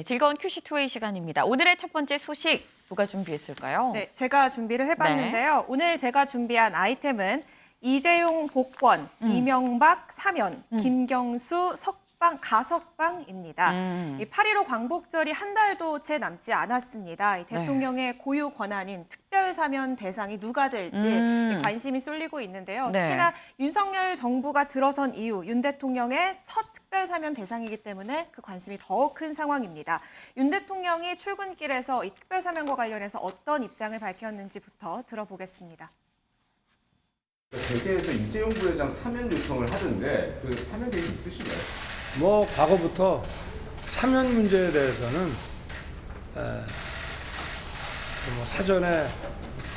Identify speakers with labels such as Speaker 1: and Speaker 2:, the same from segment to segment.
Speaker 1: 즐거운 큐시2웨이 시간입니다. 오늘의 첫 번째 소식 누가 준비했을까요?
Speaker 2: 네, 제가 준비를 해봤는데요. 오늘 제가 준비한 아이템은 이재용 복권, 이명박 사면, 김경수 가석방입니다. 이 8.15 광복절이 한 달도 채 남지 않았습니다. 이 대통령의 고유 권한인 특별사면 대상이 누가 될지 관심이 쏠리고 있는데요. 특히나 윤석열 정부가 들어선 이후 윤 대통령의 첫 특별사면 대상이기 때문에 그 관심이 더 큰 상황입니다. 윤 대통령이 출근길에서 이 특별사면과 관련해서 어떤 입장을 밝혔는지부터 들어보겠습니다.
Speaker 3: 재계에서 이재용 부회장 사면 요청을 하던데 그 사면 계획이 있으시나요?
Speaker 4: 과거부터 사면 문제에 대해서는 사전에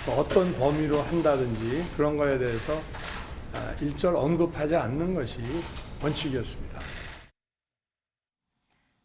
Speaker 4: 어떤 범위로 한다든지 그런 거에 대해서 일절 언급하지 않는 것이 원칙이었습니다.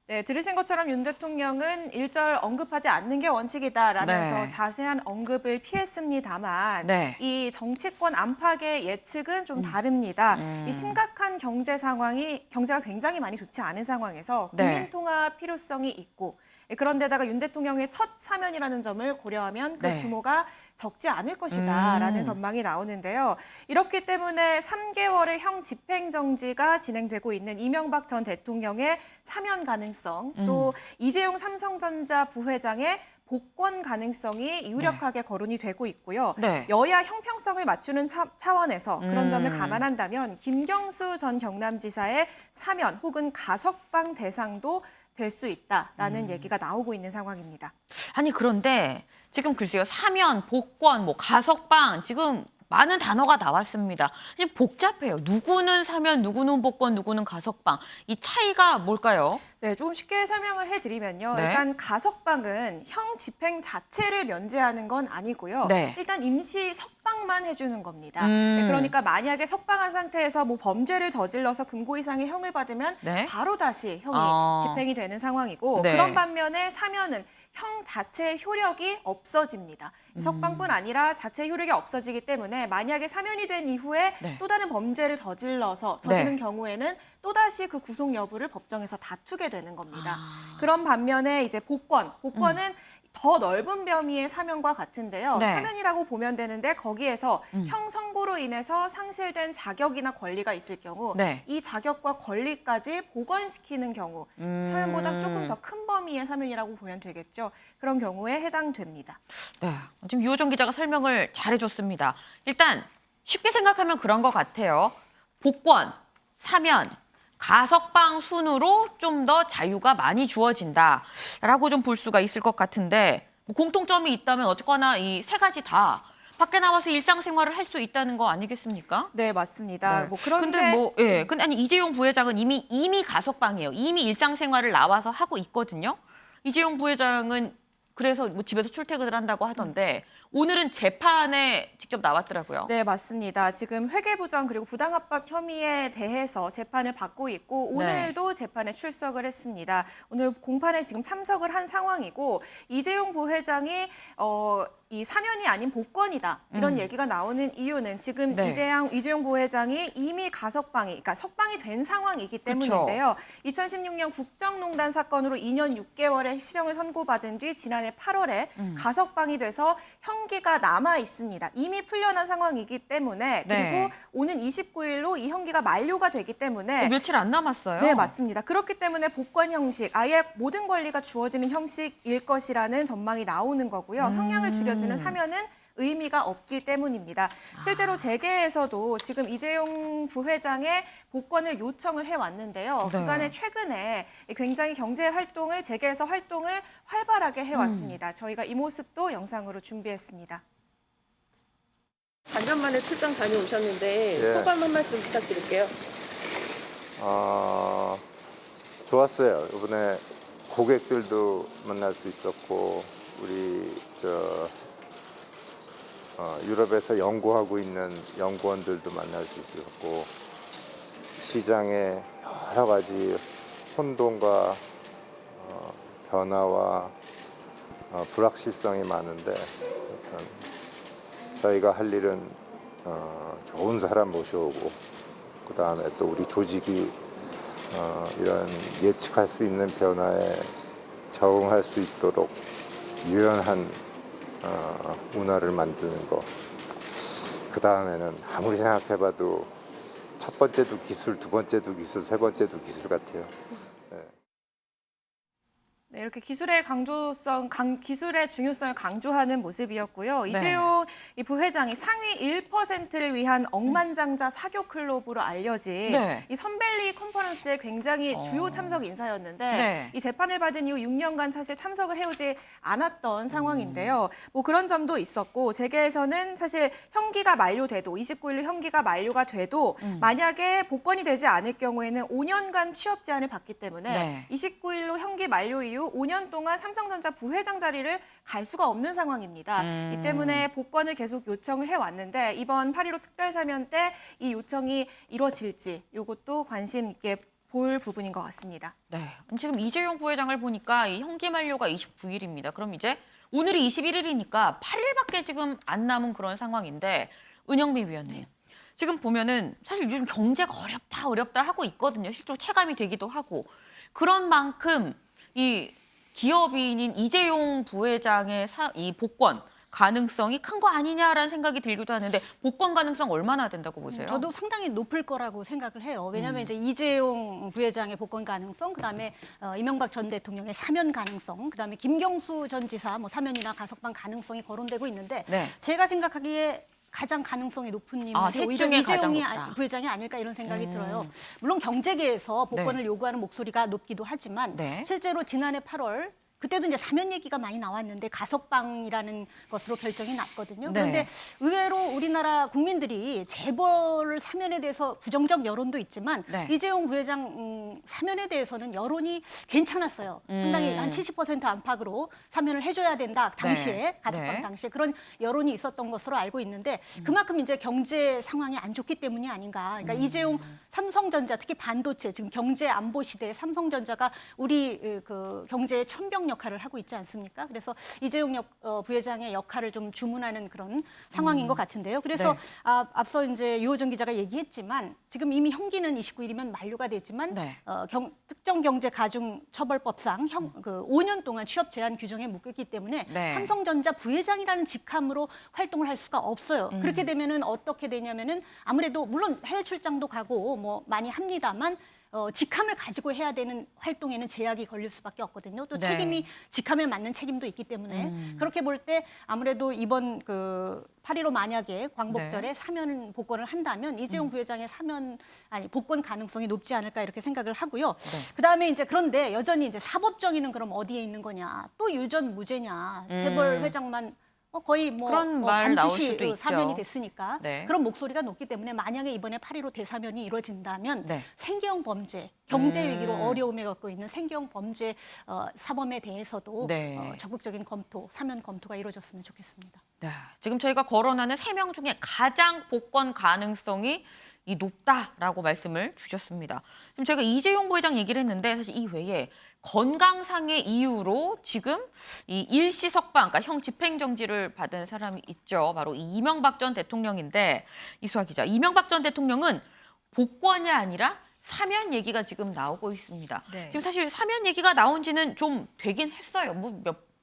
Speaker 2: 네, 들으신 것처럼 윤 대통령은 일절 언급하지 않는 게 원칙이다라면서 자세한 언급을 피했습니다만 이 정치권 안팎의 예측은 좀 다릅니다. 이 심각한 경제가 굉장히 많이 좋지 않은 상황에서 국민 통합 필요성이 있고 그런데다가 윤 대통령의 첫 사면이라는 점을 고려하면 그 규모가 적지 않을 것이다라는 전망이 나오는데요. 이렇기 때문에 3개월의 형 집행정지가 진행되고 있는 이명박 전 대통령의 사면 가능성, 또 이재용 삼성전자 부회장의 복권 가능성이 유력하게 거론이 되고 있고요. 여야 형평성을 맞추는 차원에서 그런 점을 감안한다면 김경수 전 경남지사의 사면 혹은 가석방 대상도 될 수 있다라는 얘기가 나오고 있는 상황입니다.
Speaker 1: 아니 그런데 지금 글쎄요. 사면, 복권, 가석방 지금 많은 단어가 나왔습니다. 지금 복잡해요. 누구는 사면, 누구는 복권, 누구는 가석방. 이 차이가 뭘까요?
Speaker 2: 네, 조금 쉽게 설명을 해드리면요. 일단 가석방은 형 집행 자체를 면제하는 건 아니고요. 일단 임시 석방만 해주는 겁니다. 그러니까 만약에 석방한 상태에서 범죄를 저질러서 금고 이상의 형을 받으면 바로 다시 형이 집행이 되는 상황이고 그런 반면에 사면은 형 자체의 효력이 없어집니다. 석방뿐 아니라 자체 효력이 없어지기 때문에 만약에 사면이 된 이후에 또 다른 범죄를 저지른 경우에는 또다시 그 구속 여부를 법정에서 다투게 되는 겁니다. 그런 반면에 이제 복권은 더 넓은 범위의 사면과 같은데요. 사면이라고 보면 되는데 거기에서 형 선고로 인해서 상실된 자격이나 권리가 있을 경우 이 자격과 권리까지 복원시키는 경우 사면보다 조금 더 큰 범위의 사면이라고 보면 되겠죠. 그런 경우에 해당됩니다.
Speaker 1: 네, 지금 유호정 기자가 설명을 잘해줬습니다. 일단 쉽게 생각하면 그런 것 같아요. 복권, 사면, 가석방 순으로 좀 더 자유가 많이 주어진다라고 좀 볼 수가 있을 것 같은데 공통점이 있다면 어쨌거나 이 세 가지 다 밖에 나와서 일상생활을 할 수 있다는 거 아니겠습니까?
Speaker 2: 네, 맞습니다.
Speaker 1: 근데 아니 이재용 부회장은 이미 가석방이에요. 이미 일상생활을 나와서 하고 있거든요. 이재용 부회장은 그래서 집에서 출퇴근을 한다고 하던데 오늘은 재판에 직접 나왔더라고요.
Speaker 2: 네, 맞습니다. 지금 회계부정 그리고 부당합법 혐의에 대해서 재판을 받고 있고 오늘도 재판에 출석을 했습니다. 오늘 공판에 지금 참석을 한 상황이고 이재용 부회장이 이 사면이 아닌 복권이다 이런 얘기가 나오는 이유는 지금 이재용 부회장이 이미 그러니까 석방이 된 상황이기 때문인데요. 2016년 국정농단 사건으로 2년 6개월의 실형을 선고받은 뒤 지난해 8월에 가석방이 돼서 형기가 남아 있습니다. 이미 풀려난 상황이기 때문에 그리고 오는 29일로 이 형기가 만료가 되기 때문에
Speaker 1: 며칠 안 남았어요.
Speaker 2: 네, 맞습니다. 그렇기 때문에 복권 형식, 아예 모든 권리가 주어지는 형식일 것이라는 전망이 나오는 거고요. 형량을 줄여주는 사면은 의미가 없기 때문입니다. 실제로 재계에서도 지금 이재용 부회장의 복권을 요청을 해왔는데요. 그간에 최근에 굉장히 재계에서 활동을 활발하게 해왔습니다. 저희가 이 모습도 영상으로 준비했습니다.
Speaker 5: 반년 만에 출장 다녀오셨는데 소감 한 말씀 부탁드릴게요.
Speaker 6: 좋았어요. 이번에 고객들도 만날 수 있었고 우리 유럽에서 연구하고 있는 연구원들도 만날 수 있었고 시장에 여러 가지 혼돈과 변화와 불확실성이 많은데 저희가 할 일은 좋은 사람 모셔오고 그다음에 또 우리 조직이 이런 예측할 수 있는 변화에 적응할 수 있도록 유연한 문화를 만드는 거. 그 다음에는 아무리 생각해봐도 첫 번째도 기술, 두 번째도 기술, 세 번째도 기술 같아요.
Speaker 2: 네, 이렇게 기술의 기술의 중요성을 강조하는 모습이었고요. 이재용 이 부회장이 상위 1%를 위한 억만장자 사교 클럽으로 알려진 이 선밸리 컨퍼런스의 굉장히 주요 참석 인사였는데 이 재판을 받은 이후 6년간 사실 참석을 해오지 않았던 상황인데요. 뭐 그런 점도 있었고 재계에서는 사실 형기가 만료돼도 29일로 형기가 만료가 돼도 만약에 복권이 되지 않을 경우에는 5년간 취업 제한을 받기 때문에 29일로 형기 만료 이후 5년 동안 삼성전자 부회장 자리를 갈 수가 없는 상황입니다. 이 때문에 복권을 계속 요청을 해왔는데 이번 8.15 특별사면 때 이 요청이 이루어질지 이것도 관심 있게 볼 부분인 것 같습니다.
Speaker 1: 네, 지금 이재용 부회장을 보니까 이 형기 만료가 29일입니다. 그럼 이제 오늘이 21일이니까 8일밖에 지금 안 남은 그런 상황인데 은영미 위원님. 지금 보면은 사실 요즘 경제가 어렵다 하고 있거든요. 실제로 체감이 되기도 하고. 그런 만큼 이 기업인인 이재용 부회장의 이 복권 가능성이 큰 거 아니냐라는 생각이 들기도 하는데 복권 가능성 얼마나 된다고 보세요?
Speaker 7: 저도 상당히 높을 거라고 생각을 해요. 왜냐하면 이제 이재용 부회장의 복권 가능성, 그다음에 이명박 전 대통령의 사면 가능성, 그다음에 김경수 전 지사 뭐 사면이나 가석방 가능성이 거론되고 있는데 제가 생각하기에 가장 가능성이 높은 인물이 오히려 이재용이 부회장이 아닐까 이런 생각이 들어요. 물론 경제계에서 복권을 요구하는 목소리가 높기도 하지만 실제로 지난해 8월 그때도 이제 사면 얘기가 많이 나왔는데 가석방이라는 것으로 결정이 났거든요. 그런데 의외로 우리나라 국민들이 재벌 사면에 대해서 부정적 여론도 있지만 이재용 부회장 사면에 대해서는 여론이 괜찮았어요. 상당히 한 70% 안팎으로 사면을 해줘야 된다. 당시에 가석방 당시에 그런 여론이 있었던 것으로 알고 있는데 그만큼 이제 경제 상황이 안 좋기 때문이 아닌가. 그러니까 이재용 삼성전자 특히 반도체 지금 경제 안보 시대에 삼성전자가 우리 그 경제의 천병 역할을 하고 있지 않습니까? 그래서 이재용 부회장의 역할을 좀 주문하는 그런 상황인 것 같은데요. 그래서 앞서 이제 유호정 기자가 얘기했지만 지금 이미 형기는 29일이면 만료가 되지만 특정 경제 가중 처벌법상 5년 동안 취업 제한 규정에 묶였기 때문에 삼성전자 부회장이라는 직함으로 활동을 할 수가 없어요. 그렇게 되면은 어떻게 되냐면은 아무래도 물론 해외 출장도 가고 뭐 많이 합니다만 직함을 가지고 해야 되는 활동에는 제약이 걸릴 수밖에 없거든요. 또 책임이 직함에 맞는 책임도 있기 때문에 그렇게 볼 때 아무래도 이번 그 8.15 만약에 광복절에 사면 복권을 한다면 이재용 부회장의 복권 가능성이 높지 않을까 이렇게 생각을 하고요. 그다음에 이제 그런데 여전히 이제 사법 정의는 그럼 어디에 있는 거냐? 또 유전 무죄냐? 재벌 회장만 거의
Speaker 1: 그런 말 나올
Speaker 7: 반드시
Speaker 1: 수도
Speaker 7: 사면이
Speaker 1: 있죠.
Speaker 7: 됐으니까 그런 목소리가 높기 때문에 만약에 이번에 8.15 대사면이 이루어진다면 생계형 범죄, 경제 위기로 어려움에 겪고 있는 생계형 범죄 사범에 대해서도 적극적인 검토, 사면 검토가 이루어졌으면 좋겠습니다.
Speaker 1: 지금 저희가 거론하는 3명 중에 가장 복권 가능성이 높다라고 말씀을 주셨습니다. 지금 저희가 이재용 부회장 얘기를 했는데 사실 이 외에 건강상의 이유로 지금 이 일시 석방, 그러니까 형 집행정지를 받은 사람이 있죠. 바로 이명박 전 대통령인데 이수아 기자, 이명박 전 대통령은 복권이 아니라 사면 얘기가 지금 나오고 있습니다. 지금 사실 사면 얘기가 나온 지는 좀 되긴 했어요.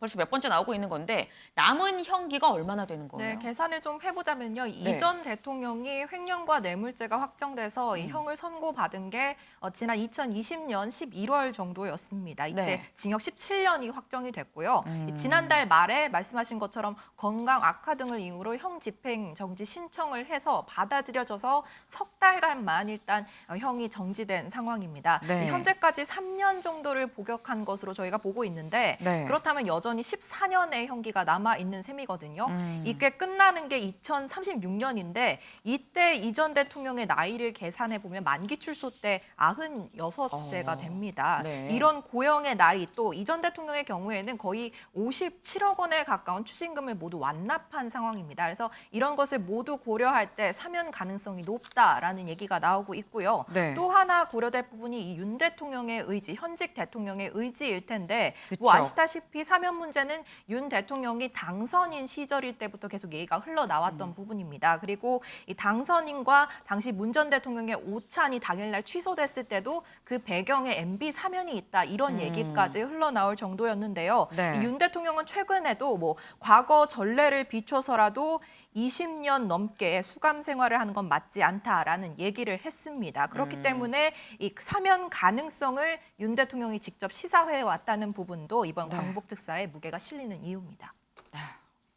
Speaker 1: 벌써 몇 번째 나오고 있는 건데 남은 형기가 얼마나 되는 거예요?
Speaker 8: 계산을 좀 해보자면요. 이 전 대통령이 횡령과 뇌물죄가 확정돼서 이 형을 선고받은 게 지난 2020년 11월 정도였습니다. 이때 징역 17년이 확정이 됐고요. 지난달 말에 말씀하신 것처럼 건강 악화 등을 이유로 형 집행 정지 신청을 해서 받아들여져서 석 달간만 일단 형이 정지된 상황입니다. 현재까지 3년 정도를 복역한 것으로 저희가 보고 있는데 그렇다면 여전히 14년의 형기가 남아있는 셈이거든요. 이게 끝나는 게 2036년인데 이때 이 전 대통령의 나이를 계산해보면 만기 출소 때 96세가 됩니다. 이런 고령의 나이 또 이 전 대통령의 경우에는 거의 57억 원에 가까운 추징금을 모두 완납한 상황입니다. 그래서 이런 것을 모두 고려할 때 사면 가능성이 높다라는 얘기가 나오고 있고요. 또 하나 고려될 부분이 이 윤 대통령의 의지, 현직 대통령의 의지일 텐데 뭐 아시다시피 사면 문제는 윤 대통령이 당선인 시절일 때부터 계속 얘기가 흘러나왔던 부분입니다. 그리고 이 당선인과 당시 문 전 대통령의 오찬이 당일날 취소됐을 때도 그 배경에 MB 사면이 있다 이런 얘기까지 흘러나올 정도였는데요.
Speaker 1: 네.
Speaker 8: 윤 대통령은 최근에도 뭐 과거 전례를 비춰서라도 20년 넘게 수감 생활을 하는 건 맞지 않다라는 얘기를 했습니다. 그렇기 때문에 이 사면 가능성을 윤 대통령이 직접 시사해 왔다는 부분도 이번
Speaker 1: 네.
Speaker 8: 광복특사에 무게가 실리는 이유입니다.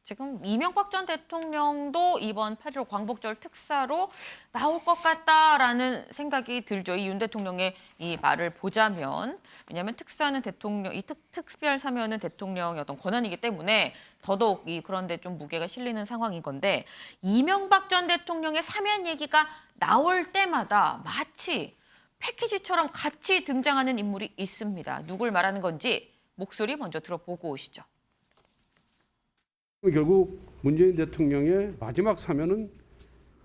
Speaker 1: 지금 이명박 전 대통령도 이번 8.15 광복절 특사로 나올 것 같다라는 생각이 들죠. 이 윤 대통령의 이 말을 보자면. 왜냐하면 특사는 대통령, 이 특별 사면은 대통령의 어떤 권한이기 때문에 더더욱 그런데 좀 무게가 실리는 상황인 건데 이명박 전 대통령의 사면 얘기가 나올 때마다 마치 패키지처럼 같이 등장하는 인물이 있습니다. 누굴 말하는 건지 목소리 먼저 들어보고 오시죠.
Speaker 9: 결국 문재인 대통령의 마지막 사면은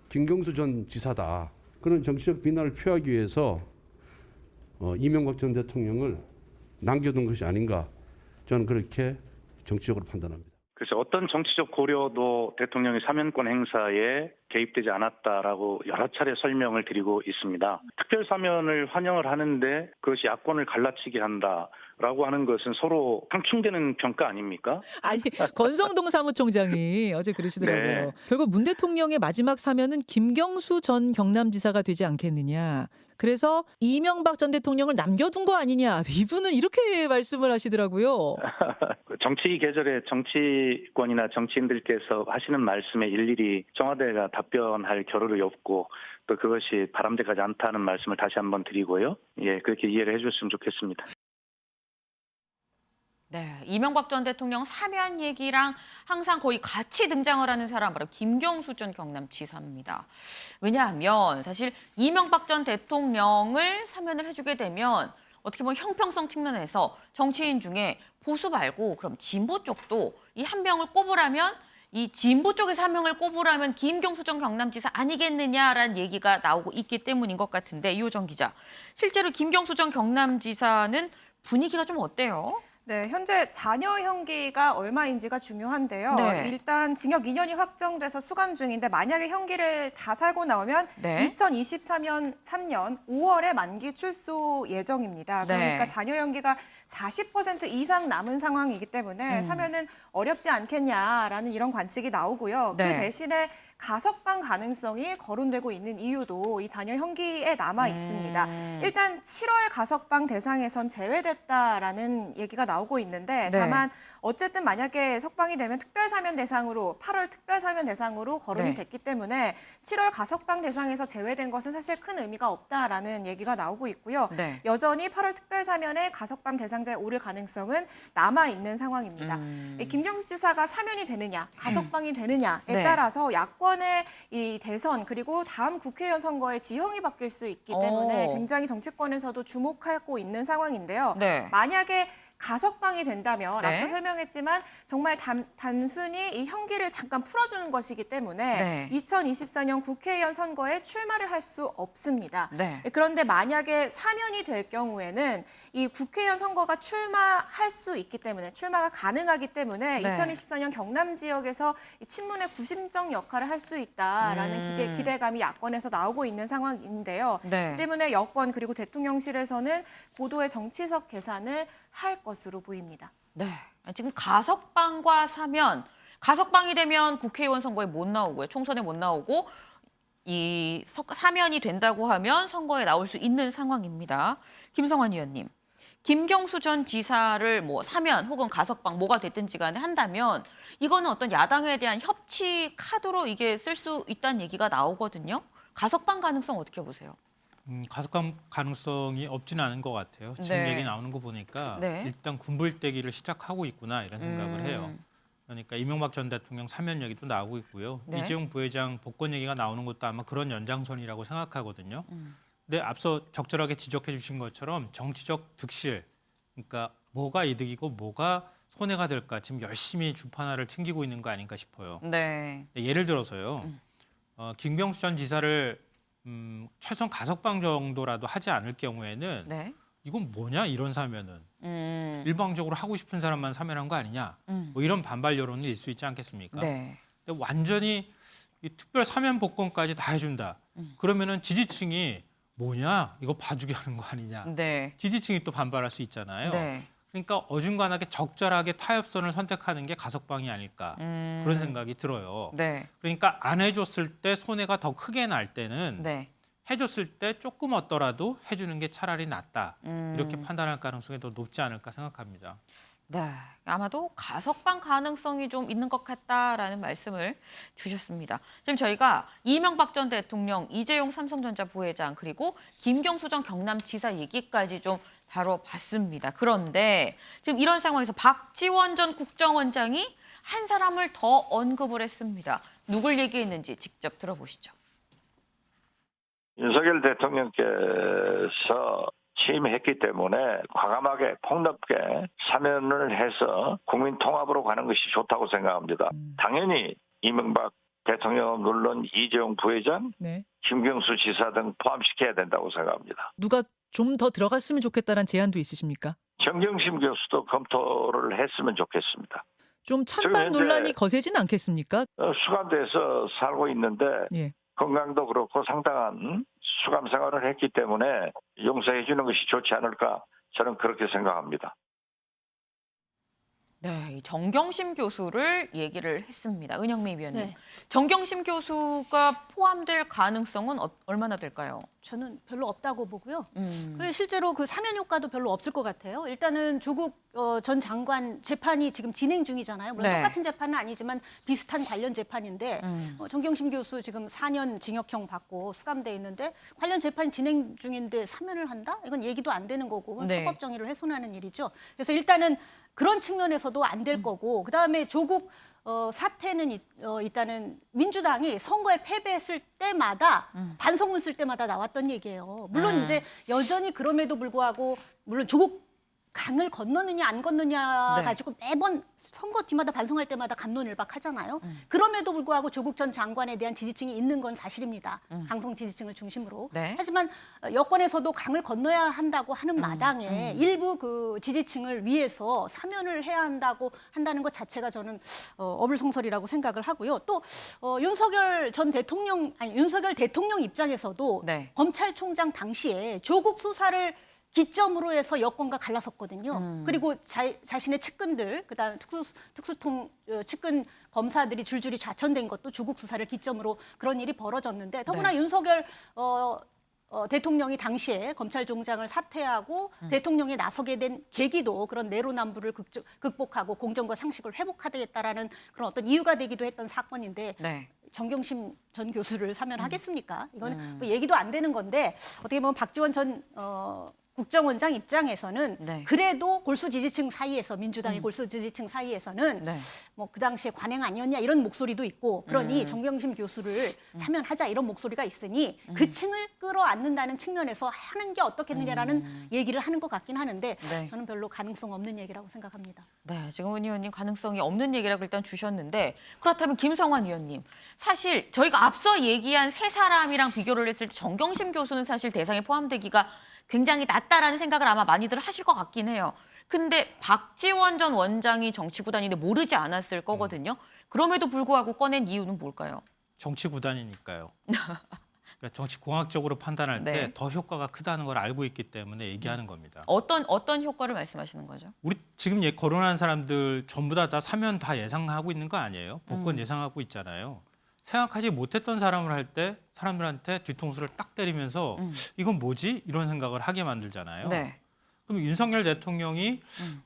Speaker 9: 김경수 전 지사다. 그런 정치적 비난을 피하기 위해서 이명박 전 대통령을 남겨둔 것이 아닌가. 저는 그렇게 정치적으로 판단합니다.
Speaker 10: 그래서 어떤 정치적 고려도 대통령의 사면권 행사에 개입되지 않았다라고 여러 차례 설명을 드리고 있습니다. 특별 사면을 환영을 하는데 그것이 야권을 갈라치게 한다라고 하는 것은 서로 상충되는 평가 아닙니까?
Speaker 11: 아니 권성동 사무총장이 어제 그러시더라고요.
Speaker 10: 네.
Speaker 11: 결국 문 대통령의 마지막 사면은 김경수 전 경남지사가 되지 않겠느냐. 그래서 이명박 전 대통령을 남겨둔 거 아니냐. 이분은 이렇게 말씀을 하시더라고요.
Speaker 10: 정치 계절에 정치권이나 정치인들께서 하시는 말씀에 일일이 청와대가 답변할 겨를이 없고 또 그것이 바람직하지 않다는 말씀을 다시 한번 드리고요. 예, 그렇게 이해를 해주셨으면 좋겠습니다.
Speaker 1: 네, 이명박 전 대통령 사면 얘기랑 항상 거의 같이 등장을 하는 사람 바로 김경수 전 경남지사입니다. 왜냐하면 사실 이명박 전 대통령을 사면을 해주게 되면 어떻게 보면 형평성 측면에서 정치인 중에 보수 말고 그럼 진보 쪽도 이 한 명을 꼽으라면 이 진보 쪽에서 한 명을 꼽으라면 김경수 전 경남지사 아니겠느냐라는 얘기가 나오고 있기 때문인 것 같은데 이호정 기자, 실제로 김경수 전 경남지사는 분위기가 좀 어때요?
Speaker 2: 네, 현재 자녀 형기가 얼마인지가 중요한데요.
Speaker 1: 네.
Speaker 2: 일단 징역 2년이 확정돼서 수감 중인데 만약에 형기를 다 살고 나오면
Speaker 1: 네.
Speaker 2: 2023년 5월에 만기 출소 예정입니다.
Speaker 1: 네.
Speaker 2: 그러니까 자녀 형기가 40% 이상 남은 상황이기 때문에 사면은 어렵지 않겠냐라는 이런 관측이 나오고요.
Speaker 1: 네.
Speaker 2: 그 대신에 가석방 가능성이 거론되고 있는 이유도 이 자녀 형기에 남아 있습니다. 일단 7월 가석방 대상에선 제외됐다라는 얘기가 나오고 있는데
Speaker 1: 네.
Speaker 2: 다만 어쨌든 만약에 석방이 되면 특별사면 대상으로 8월 특별사면 대상으로 거론이
Speaker 1: 네.
Speaker 2: 됐기 때문에 7월 가석방 대상에서 제외된 것은 사실 큰 의미가 없다라는 얘기가 나오고 있고요.
Speaker 1: 네.
Speaker 2: 여전히 8월 특별사면에 가석방 대상자에 오를 가능성은 남아 있는 상황입니다. 이 김경수 지사가 사면이 되느냐, 가석방이 되느냐에
Speaker 1: 네.
Speaker 2: 따라서 야권의 이 대선 그리고 다음 국회의원 선거의 지형이 바뀔 수 있기 때문에 굉장히 정치권에서도 주목하고 있는 상황인데요.
Speaker 1: 네.
Speaker 2: 만약에 가석방이 된다면
Speaker 1: 네.
Speaker 2: 앞서 설명했지만 정말 단순히 이 형기를 잠깐 풀어주는 것이기 때문에
Speaker 1: 네.
Speaker 2: 2024년 국회의원 선거에 출마를 할 수 없습니다.
Speaker 1: 네.
Speaker 2: 그런데 만약에 사면이 될 경우에는 이 국회의원 선거가 출마할 수 있기 때문에 출마가 가능하기 때문에
Speaker 1: 네.
Speaker 2: 2024년 경남 지역에서 이 친문의 구심적 역할을 할 수 있다라는 기대감이 야권에서 나오고 있는 상황인데요.
Speaker 1: 네.
Speaker 2: 때문에 여권 그리고 대통령실에서는 고도의 정치적 계산을 할 것으로 보입니다.
Speaker 1: 네. 지금 가석방과 사면, 가석방이 되면 국회의원 선거에 못 나오고요. 총선에 못 나오고 이 사면이 된다고 하면 선거에 나올 수 있는 상황입니다. 김성환 의원님, 김경수 전 지사를 뭐 사면 혹은 가석방 뭐가 됐든지 간에 한다면 이거는 어떤 야당에 대한 협치 카드로 이게 쓸 수 있다는 얘기가 나오거든요. 가석방 가능성 어떻게 보세요?
Speaker 12: 가석방 가능성이 없지는 않은 것 같아요. 지금
Speaker 1: 네.
Speaker 12: 얘기 나오는 거 보니까
Speaker 1: 네.
Speaker 12: 일단 군불대기를 시작하고 있구나 이런 생각을 해요. 그러니까 이명박 전 대통령 사면 얘기도 나오고 있고요.
Speaker 1: 네.
Speaker 12: 이재용 부회장 복권 얘기가 나오는 것도 아마 그런 연장선이라고 생각하거든요. 근데 앞서 적절하게 지적해 주신 것처럼 정치적 득실, 그러니까 뭐가 이득이고 뭐가 손해가 될까 지금 열심히 주판화를 튕기고 있는 거 아닌가 싶어요.
Speaker 1: 네.
Speaker 12: 예를 들어서요. 김경수 전 지사를 최소한 가석방 정도라도 하지 않을 경우에는
Speaker 1: 네.
Speaker 12: 이건 뭐냐 이런 사면은 일방적으로 하고 싶은 사람만 사면한 거 아니냐 뭐 이런 반발 여론이 일 수 있지 않겠습니까?
Speaker 1: 네.
Speaker 12: 근데 완전히 이 특별 사면 복권까지 다 해준다. 그러면은 지지층이 뭐냐 이거 봐주게 하는 거 아니냐.
Speaker 1: 네.
Speaker 12: 지지층이 또 반발할 수 있잖아요.
Speaker 1: 네.
Speaker 12: 그러니까 어중간하게 적절하게 타협선을 선택하는 게 가석방이 아닐까 그런 생각이 들어요.
Speaker 1: 네.
Speaker 12: 그러니까 안 해줬을 때 손해가 더 크게 날 때는
Speaker 1: 네.
Speaker 12: 해줬을 때 조금 얻더라도 해주는 게 차라리 낫다. 이렇게 판단할 가능성이 더 높지 않을까 생각합니다.
Speaker 1: 네, 아마도 가석방 가능성이 좀 있는 것 같다라는 말씀을 주셨습니다. 지금 저희가 이명박 전 대통령, 이재용 삼성전자 부회장 그리고 김경수 전 경남지사 얘기까지 좀 다뤄봤습니다. 그런데 지금 이런 상황에서 박지원 전 국정원장이 한 사람을 더 언급을 했습니다. 누굴 얘기했는지 직접 들어보시죠.
Speaker 13: 윤석열 대통령께서 취임했기 때문에 과감하게 폭넓게 사면을 해서 국민 통합으로 가는 것이 좋다고 생각합니다. 당연히 이명박 대통령 물론 이재용 부회장,
Speaker 11: 네.
Speaker 13: 김경수 지사 등 포함시켜야 된다고 생각합니다.
Speaker 11: 누가 좀 더 들어갔으면 좋겠다는 제안도 있으십니까?
Speaker 13: 정경심 교수도 검토를 했으면 좋겠습니다.
Speaker 11: 좀 찬반 논란이 거세진 않겠습니까?
Speaker 13: 수감돼서 살고 있는데
Speaker 11: 예.
Speaker 13: 건강도 그렇고 상당한 수감 생활을 했기 때문에 용서해 주는 것이 좋지 않을까 저는 그렇게 생각합니다.
Speaker 1: 네, 이 정경심 교수를 얘기를 했습니다. 은영미 위원님.
Speaker 7: 네.
Speaker 1: 정경심 교수가 포함될 가능성은 얼마나 될까요?
Speaker 7: 저는 별로 없다고 보고요. 그리고 실제로 그 사면 효과도 별로 없을 것 같아요. 일단은 조국 전 장관 재판이 지금 진행 중이잖아요. 물론
Speaker 1: 네.
Speaker 7: 똑같은 재판은 아니지만 비슷한 관련 재판인데 정경심 교수 지금 4년 징역형 받고 수감돼 있는데 관련 재판이 진행 중인데 사면을 한다? 이건 얘기도 안 되는 거고 그건
Speaker 1: 네.
Speaker 7: 사법 정의를 훼손하는 일이죠. 그래서 일단은 그런 측면에서도 안 될 거고 그다음에 조국 사태는 일단은 민주당이 선거에 패배했을 때마다 반성문 쓸 때마다 나왔던 얘기예요. 물론 이제 여전히 그럼에도 불구하고 물론 조국 강을 건너느냐 안 건너냐
Speaker 1: 네.
Speaker 7: 가지고 매번 선거 뒤마다 반성할 때마다 갑론을박하잖아요. 그럼에도 불구하고 조국 전 장관에 대한 지지층이 있는 건 사실입니다. 강성 지지층을 중심으로.
Speaker 1: 네.
Speaker 7: 하지만 여권에서도 강을 건너야 한다고 하는 마당에 일부 그 지지층을 위해서 사면을 해야 한다는 것 자체가 저는 어불성설이라고 생각을 하고요. 또 윤석열 대통령 입장에서도
Speaker 1: 네.
Speaker 7: 검찰총장 당시에 조국 수사를 기점으로 해서 여권과 갈라섰거든요. 그리고 자신의 측근들, 그다음에 특수통 측근 검사들이 줄줄이 좌천된 것도 조국 수사를 기점으로 그런 일이 벌어졌는데 더구나
Speaker 1: 네.
Speaker 7: 윤석열 대통령이 당시에 검찰총장을 사퇴하고 대통령에 나서게 된 계기도 그런 내로남불을 극복하고 공정과 상식을 회복하겠다라는 그런 어떤 이유가 되기도 했던 사건인데
Speaker 1: 네.
Speaker 7: 정경심 전 교수를 사면하겠습니까? 이건 뭐 얘기도 안 되는 건데 어떻게 보면 박지원 전 국정원장 입장에서는
Speaker 1: 네.
Speaker 7: 그래도 골수 지지층 사이에서 민주당의 골수 지지층 사이에서는
Speaker 1: 네.
Speaker 7: 뭐 그 당시에 관행 아니었냐 이런 목소리도 있고 그러니 정경심 교수를 사면하자 이런 목소리가 있으니 그 층을 끌어안는다는 측면에서 하는 게 어떻겠느냐라는 얘기를 하는 것 같긴 하는데
Speaker 1: 네.
Speaker 7: 저는 별로 가능성 없는 얘기라고 생각합니다.
Speaker 1: 네, 지금 은 의원님 가능성이 없는 얘기라고 일단 주셨는데 그렇다면 김성환 의원님 사실 저희가 앞서 얘기한 세 사람이랑 비교를 했을 때 정경심 교수는 사실 대상에 포함되기가 굉장히 낮다라는 생각을 아마 많이들 하실 것 같긴 해요. 근데 박지원 전 원장이 정치구단인데 모르지 않았을 거거든요. 그럼에도 불구하고 꺼낸 이유는 뭘까요?
Speaker 12: 정치 구단이니까요. 그러니까 정치 공학적으로 판단할
Speaker 1: 네.
Speaker 12: 때 더 효과가 크다는 걸 알고 있기 때문에 얘기하는 겁니다.
Speaker 1: 어떤 효과를 말씀하시는 거죠?
Speaker 12: 우리 지금 거론한 사람들 전부 다 사면 다 예상하고 있는 거 아니에요? 복권 예상하고 있잖아요. 생각하지 못했던 사람을 할 때 사람들한테 뒤통수를 딱 때리면서 이건 뭐지? 이런 생각을 하게 만들잖아요.
Speaker 1: 네.
Speaker 12: 그럼 윤석열 대통령이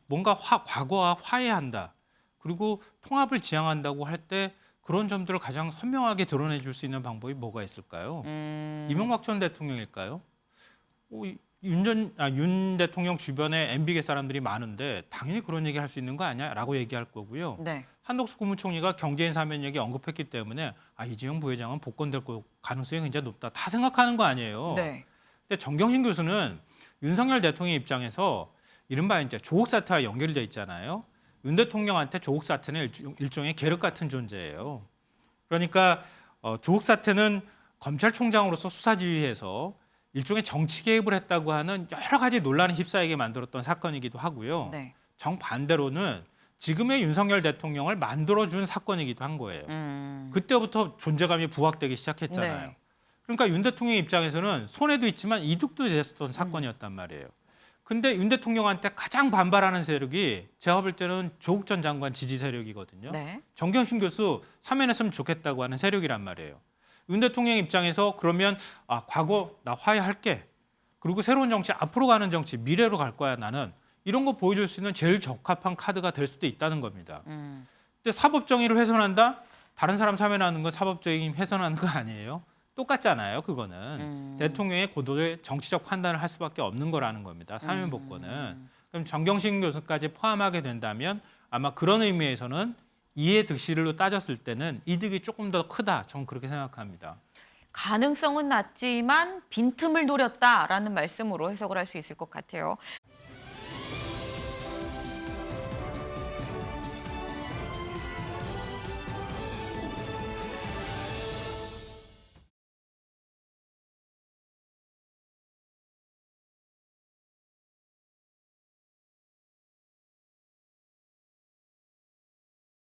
Speaker 12: 뭔가 과거와 화해한다. 그리고 통합을 지향한다고 할 때 그런 점들을 가장 선명하게 드러내 줄 수 있는 방법이 뭐가 있을까요? 이명박 전 대통령일까요? 윤 대통령 주변에 MB계 사람들이 많은데 당연히 그런 얘기 할 수 있는 거 아니야? 라고 얘기할 거고요.
Speaker 1: 네.
Speaker 12: 한덕수 국무총리가 경제인 사면 얘기 언급했기 때문에 이재용 부회장은 복권될 가능성이 굉장히 높다. 다 생각하는 거 아니에요.
Speaker 1: 네.
Speaker 12: 근데 정경심 교수는 윤석열 대통령 입장에서 이른바 이제 조국 사태와 연결돼 있잖아요. 윤 대통령한테 조국 사태는 일종의 계륵 같은 존재예요. 그러니까 조국 사태는 검찰총장으로서 수사 지휘해서 일종의 정치 개입을 했다고 하는 여러 가지 논란에 휩싸이게 만들었던 사건이기도 하고요.
Speaker 1: 네.
Speaker 12: 정반대로는 지금의 윤석열 대통령을 만들어준 사건이기도 한 거예요. 그때부터 존재감이 부각되기 시작했잖아요.
Speaker 1: 네.
Speaker 12: 그러니까 윤 대통령 입장에서는 손해도 있지만 이득도 됐었던 사건이었단 말이에요. 근데 윤 대통령한테 가장 반발하는 세력이 제가 볼 때는 조국 전 장관 지지 세력이거든요.
Speaker 1: 네.
Speaker 12: 정경심 교수 사면했으면 좋겠다고 하는 세력이란 말이에요. 윤 대통령 입장에서 그러면 과거 나 화해할게. 그리고 새로운 정치, 앞으로 가는 정치, 미래로 갈 거야 나는. 이런 거 보여줄 수 있는 제일 적합한 카드가 될 수도 있다는 겁니다. 근데 사법 정의를 훼손한다? 다른 사람 사면하는 건 사법 정의 훼손하는 거 아니에요? 똑같잖아요, 그거는. 대통령의 고도의 정치적 판단을 할 수밖에 없는 거라는 겁니다, 사면 복권은. 그럼 정경심 교수까지 포함하게 된다면 아마 그런 의미에서는 이해 득실로 따졌을 때는 이득이 조금 더 크다, 저는 그렇게 생각합니다.
Speaker 1: 가능성은 낮지만 빈틈을 노렸다라는 말씀으로 해석을 할 수 있을 것 같아요.